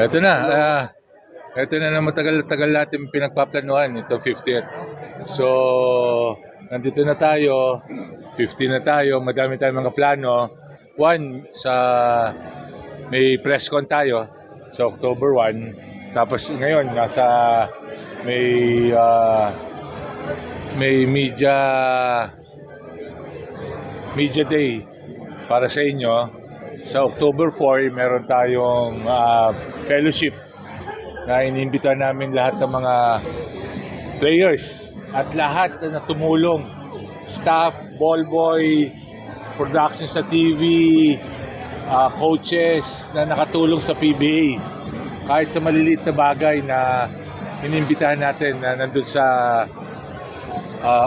Ito na. Ito na na matagal-tagal natin pinagpaplanuhan, ito 50th. So, nandito na tayo, 50 na tayo, madami tayong mga plano. One, may press con tayo sa October 1. Tapos ngayon, may media day para sa inyo. Sa October 4, meron tayong fellowship na iniimbita namin lahat ng mga players at lahat na tumulong, staff, ball boy, production sa TV, coaches na nakatulong sa PBA. Kahit sa maliliit na bagay na iniimbitahan natin na nandun sa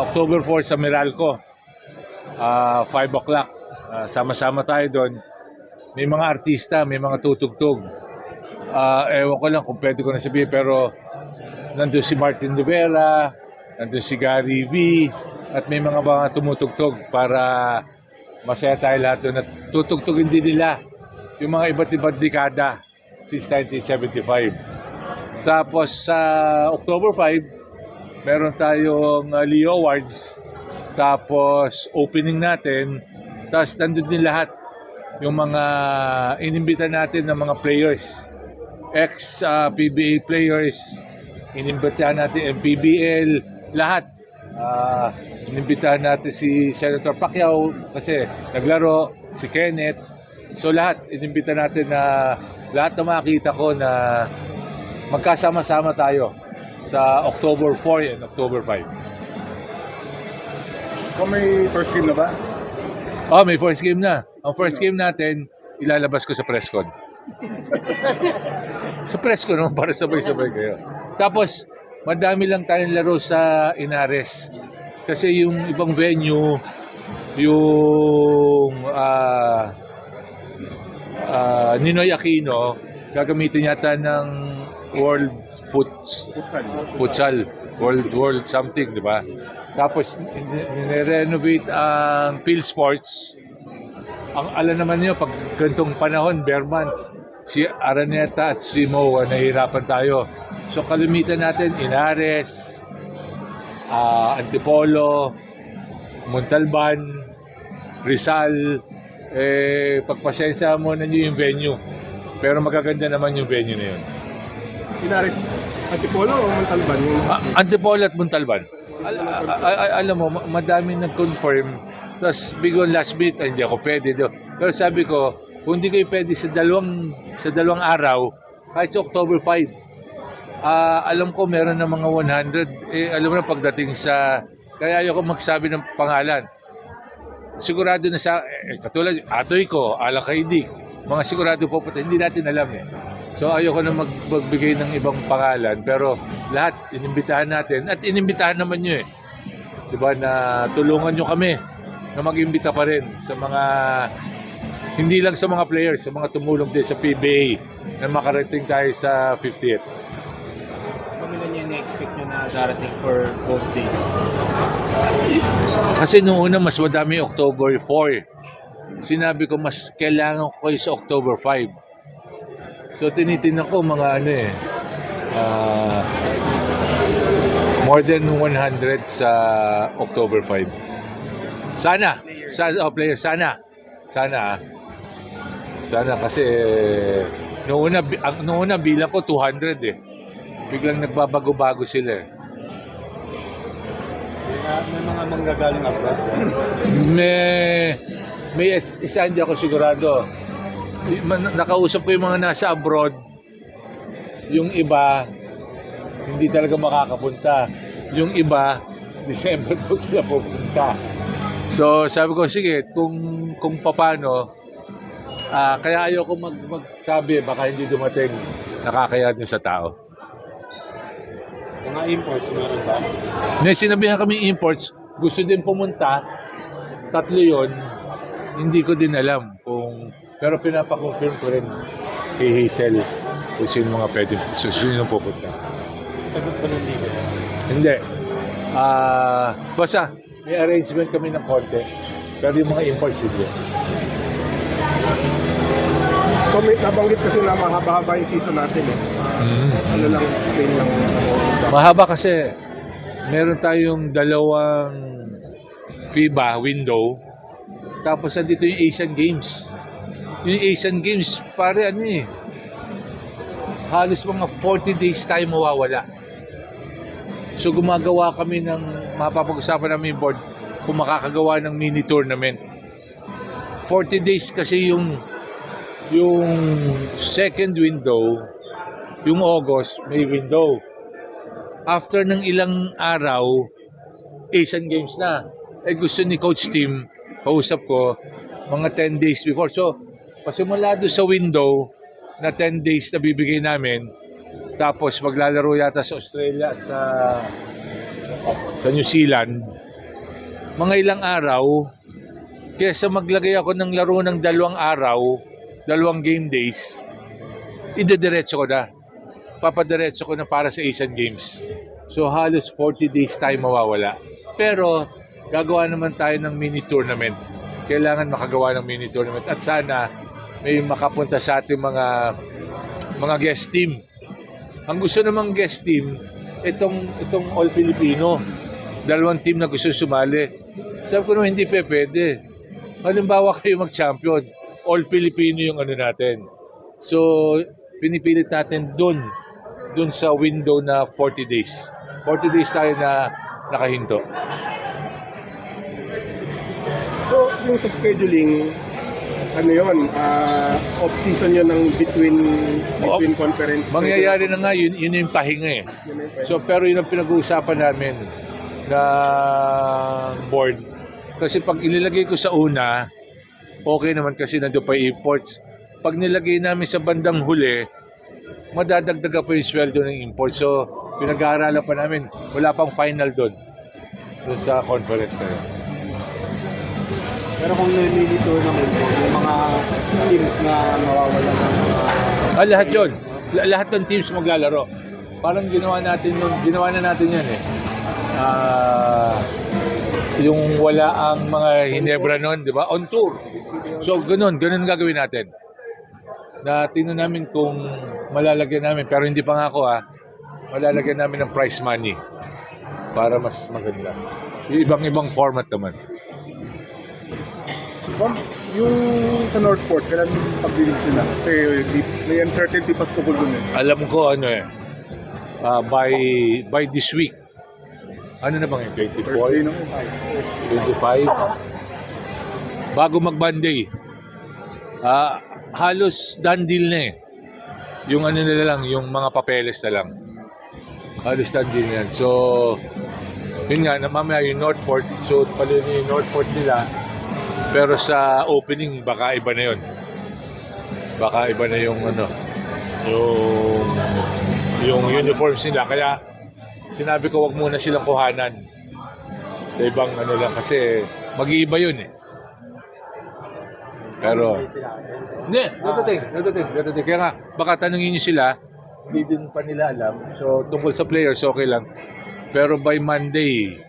October 4 sa Meralco, 5 o'clock. Sama-sama tayo doon. May mga artista, may mga tutugtog. Ewan ko lang kung pwede ko na sabihin, pero nandun si Martin Rivera, nandun si Gary V, at may mga tumutugtog para masaya tayo lahat doon. At tutugtogin din nila yung mga iba't ibang dekada since 1975. Tapos sa October 5, meron tayong Leo Awards. Tapos opening natin. Tapos nandun din lahat yung mga inimbita natin ng mga players. Ex-PBA players, inimbitahan natin MPBL, lahat. Inimbitahan natin si Senator Pacquiao kasi naglaro, si Kenneth. So lahat, inimbita natin na lahat na makita ko na magkasama-sama tayo sa October 4 and October 5. Kung may first game na ba? May first game na. Ang first game natin, ilalabas ko sa press con. Sa press con naman para sabay-sabay kayo. Tapos, madami lang tayong laro sa Inares. Kasi yung ibang venue, yung Ninoy Aquino, gagamitin yata ng World Futsal. World something, di ba? Tapos, nire-renovate ang Phil Sports. Ang alam naman niyo, pag gantong panahon, bare months, si Araneta at si Mo, nahihirapan tayo. So, kalimitan natin, Inares, Antipolo, Montalban, Rizal. Pagpasensya mo na niyo yung venue. Pero magaganda naman yung venue na yun. Inares, Antipolo o Montalban? Antipolo at Montalban. Alam mo, madami nag-confirm. Tapos bigong last minute, hindi ako pwede. Pero sabi ko, kung hindi kayo pwede sa dalawang araw, kahit sa October 5, alam ko meron ng mga 100. Alam mo na pagdating sa, kaya ayoko magsabi ng pangalan. Sigurado na sa, katulad, atoy ko, Alang Kaidik, mga sigurado po, hindi natin alam eh. So ayoko na magbigay ng ibang pangalan, pero lahat inimbitahan natin at inimbitahan naman nyo eh. Diba, na tulungan nyo kami na mag-imbita pa rin sa mga, hindi lang sa mga players, sa mga tumulong din sa PBA na makarating tayo sa 50th. Kamilan niyo na-expect nyo na darating for both days? Kasi noong una mas madami October 4. Sinabi ko mas kailangan ko kayo sa October 5. So tinitingnan ko mga more than 100 sa October 5. Sana kasi noong una bilang ko 200 eh. Biglang nagbabago-bago sila eh. May mga manggagaling abroad? May isa hindi ako sigurado. Nakausap ko yung mga nasa abroad. Yung iba hindi talaga makakapunta. Yung iba December po sila pupunta. So sabi ko, sige, kung paano, kaya ayoko magsabi, baka hindi dumating, nakakaya din sa tao. Mga imports, meron ba? Sinabihan kami imports, gusto din pumunta, 3 yun, hindi ko din alam pero pinapakonfirm ko rin kay Hazel kung sino mga pwede, sino pupunta. Sagot ba ng liga? Hindi. Basta, may arrangement kami ng konti. Pero yung mga imports, hindi. Nabanggit kasi na mahaba-haba yung season natin eh. Ano lang, explain lang. Mahaba kasi meron tayong dalawang FIBA window, tapos nandito yung Asian Games. Yung Asian Games, pare ano eh, halos mga 40 days tayo mawawala. So gumagawa kami ng, mapapag-usapan namin yung board kung makakagawa ng mini tournament. 40 days kasi yung second window, yung August, may window. After ng ilang araw, Asian Games na. Eh gusto ni Coach Tim, kausap ko, mga 10 days before. So, pasimula doon sa window na 10 days na bibigay namin, tapos maglalaro yata sa Australia at sa New Zealand, mga ilang araw, kesa maglagay ako ng laro ng 2 araw, 2 game days, idediretso ko na. Papadiretso ko na para sa Asian Games. So halos 40 days tayo mawawala. Pero gagawa naman tayo ng mini tournament. Kailangan makagawa ng mini tournament at sana may makapunta sa ating mga guest team. Ang gusto namang guest team, itong All Filipino. 2 team na gusto sumali. Sabi ko naman hindi pwede. Halimbawa kayo mag-champion, All Filipino yung ano natin. So pinipilit natin dun sa window na 40 days. 40 days tayo na nakahinto. So, yung sa scheduling, ano yun, off-season yun ng between conference. Mangyayari na nga, yun yung pahinga eh. So, pero yun ang pinag-uusapan namin na board. Kasi pag inilagay ko sa una, okay naman kasi nandun pa imports. Pag nilagay namin sa bandang huli, madadagdaga pa yung sweldo ng import. So, pinag-aaralan pa namin. Wala pang final doon sa conference na yun. Pero kung nilili tournament mo, yung mga teams na mawawala ng mga... Lahat yun. Lahat ng teams maglalaro. Parang ginawa na natin yan eh. Yung wala ang mga Hinebra noon, di ba? On tour. So, ganun gagawin natin. Na tingnan namin kung malalagyan namin, pero hindi pa nga ako malalagyan namin ng prize money para mas maganda. Yung ibang format naman. Yung sa Northport, kailan pag-release sila? Kasi may uncertainty pa tukol dun eh. Alam ko by this week. Ano na bang 24? 25? Bago mag-Monday. Halos done deal na eh. Yung ano nila lang, yung mga papeles na lang. Halos done deal na yan. So, yun nga, mamaya yung Northport. So, pala yung Northport nila. Pero sa opening, baka iba na yun. Baka iba na yung yung uniforms nila. Kaya, sinabi ko wag muna silang kuhanan. Sa ibang lang, kasi mag-iiba yun eh. Pero, hindi, dadating. Kaya nga, baka tanungin nyo sila, hindi din pa nila alam. So, tungkol sa players, okay lang. Pero by Monday,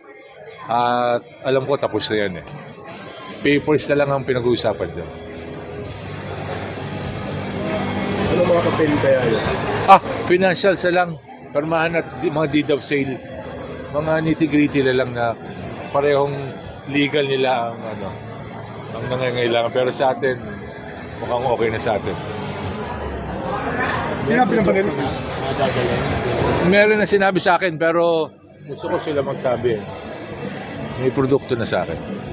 alam ko tapos na yan eh. Papers na lang ang pinag-uusapan dyan. Ano mga papel kaya yun? Financials na lang. Permahan at mga deed of sale. Mga nitty-gritty na lang na parehong legal nila ang nangangailangan. Pero sa atin, mukhang okay na sa atin. Sinabi na ba nila? Meron na sinabi sa akin pero gusto ko sila magsabi. May produkto na sa akin.